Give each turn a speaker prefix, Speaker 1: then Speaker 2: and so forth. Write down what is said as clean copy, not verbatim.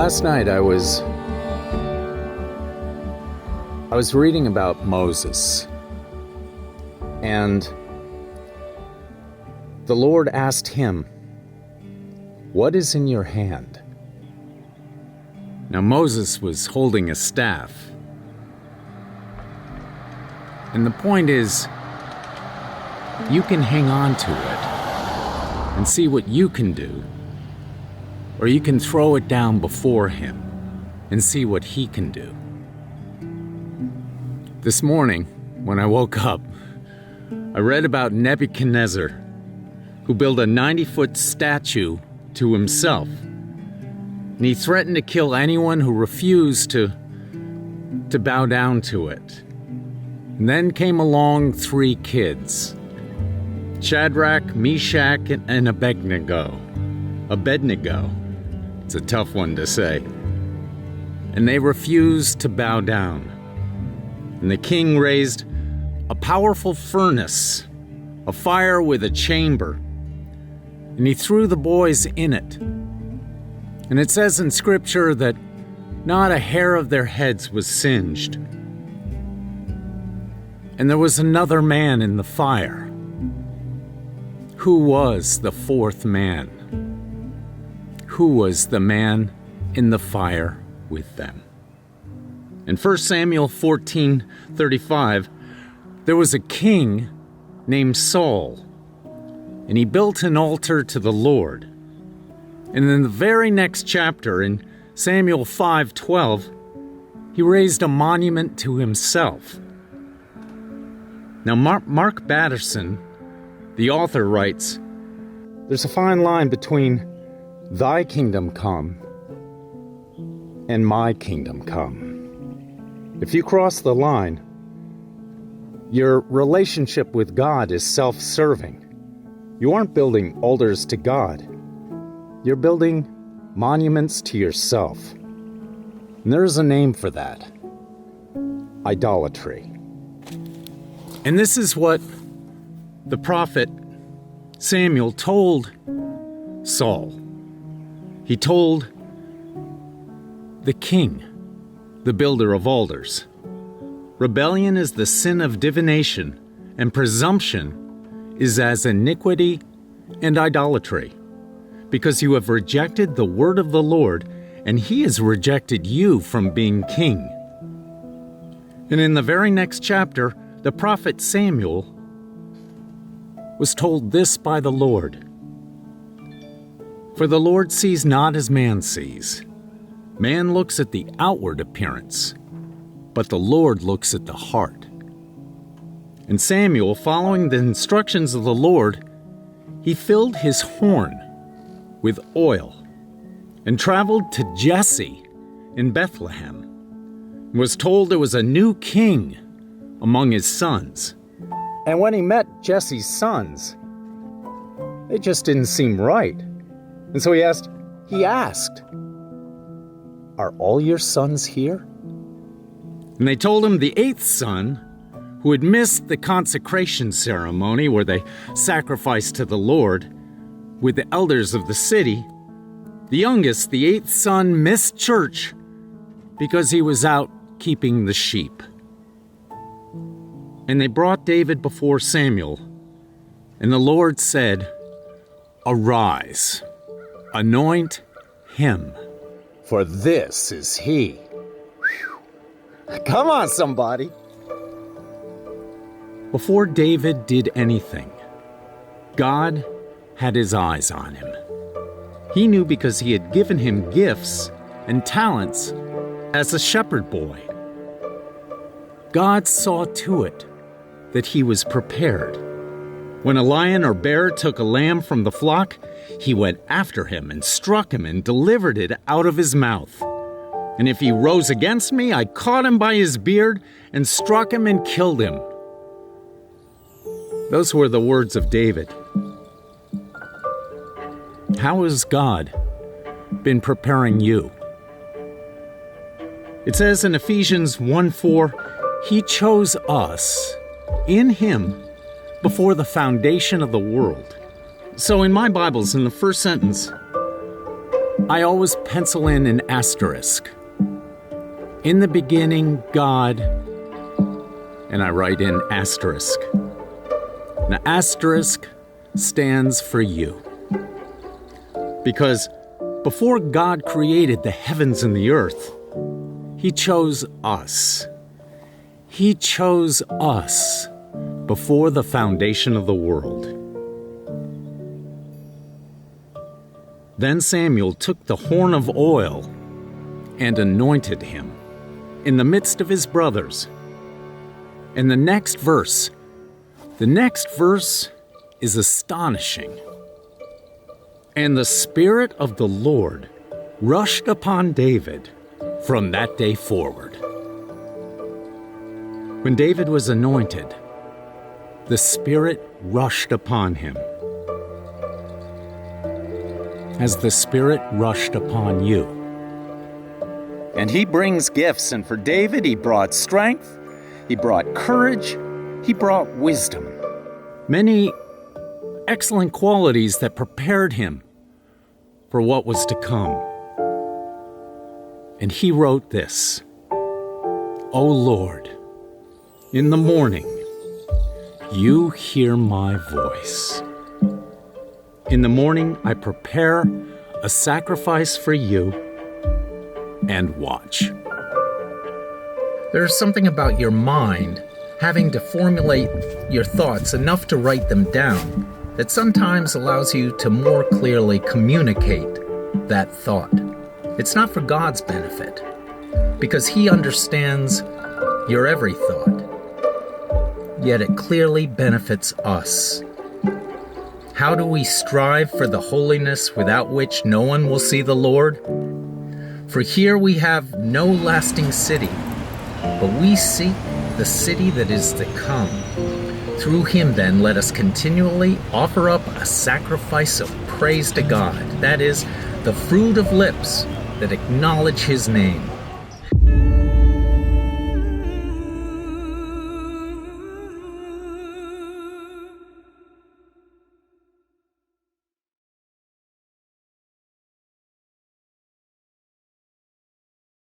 Speaker 1: Last night I was reading about Moses, and the Lord asked him, "What is in your hand?" Now Moses was holding a staff. And the point is, you can hang on to it and see what you can do, or you can throw it down before him and see what he can do. This morning, when I woke up, I read about Nebuchadnezzar, who built a 90-foot statue to himself. And he threatened to kill anyone who refused to bow down to it. And then came along 3 kids, Shadrach, Meshach, and Abednego. It's a tough one to say. And they refused to bow down. And the king raised a powerful furnace, a fire with a chamber, and he threw the boys in it. And it says in Scripture that not a hair of their heads was singed. And there was another man in the fire. Who was the 4th man? Who was the man in the fire with them? In 1 Samuel 14:35, there was a king named Saul, and he built an altar to the Lord. And in the very next chapter, in Samuel 5:12, he raised a monument to himself. Now Mark Batterson, the author, writes, "There's a fine line between thy kingdom come and my kingdom come. If you cross the line, your relationship with God is self-serving. You aren't building altars to God. You're building monuments to yourself. And there's a name for that: idolatry." And this is what the prophet Samuel told Saul. He told the king, the builder of altars, "Rebellion is the sin of divination, and presumption is as iniquity and idolatry, because you have rejected the word of the Lord, and he has rejected you from being king." And in the very next chapter, the prophet Samuel was told this by the Lord: "For the Lord sees not as man sees. Man looks at the outward appearance, but the Lord looks at the heart." And Samuel, following the instructions of the Lord, he filled his horn with oil and traveled to Jesse in Bethlehem, and was told there was a new king among his sons. And when he met Jesse's sons, they just didn't seem right. And so he asked, "Are all your sons here?" And they told him the 8th son, who had missed the consecration ceremony where they sacrificed to the Lord with the elders of the city, the youngest, the 8th son, missed church because he was out keeping the sheep. And they brought David before Samuel, and the Lord said, "Arise, anoint him, for this is he." Whew. Come on, somebody. Before David did anything, God had his eyes on him. He knew because he had given him gifts and talents as a shepherd boy. God saw to it that he was prepared. When a lion or bear took a lamb from the flock, he went after him and struck him and delivered it out of his mouth. And if he rose against me, I caught him by his beard and struck him and killed him. Those were the words of David. How has God been preparing you? It says in Ephesians 1:4, "He chose us in him before the foundation of the world." So in my Bibles, in the first sentence, I always pencil in an asterisk. In the beginning, God, and I write in asterisk. Now, asterisk stands for you. Because before God created the heavens and the earth, He chose us. He chose us before the foundation of the world. Then Samuel took the horn of oil and anointed him in the midst of his brothers. And the next verse is astonishing. And the Spirit of the Lord rushed upon David from that day forward. When David was anointed, the Spirit rushed upon him. Has the Spirit rushed upon you? And He brings gifts, and for David He brought strength, He brought courage, He brought wisdom. Many excellent qualities that prepared him for what was to come. And he wrote this: O Lord, in the morning you hear my voice. In the morning I prepare a sacrifice for you and watch. There's something about your mind having to formulate your thoughts enough to write them down that sometimes allows you to more clearly communicate that thought. It's not for God's benefit, because He understands your every thought, yet it clearly benefits us. How do we strive for the holiness without which no one will see the Lord? For here we have no lasting city, but we seek the city that is to come. Through Him, then, let us continually offer up a sacrifice of praise to God, that is, the fruit of lips that acknowledge His name.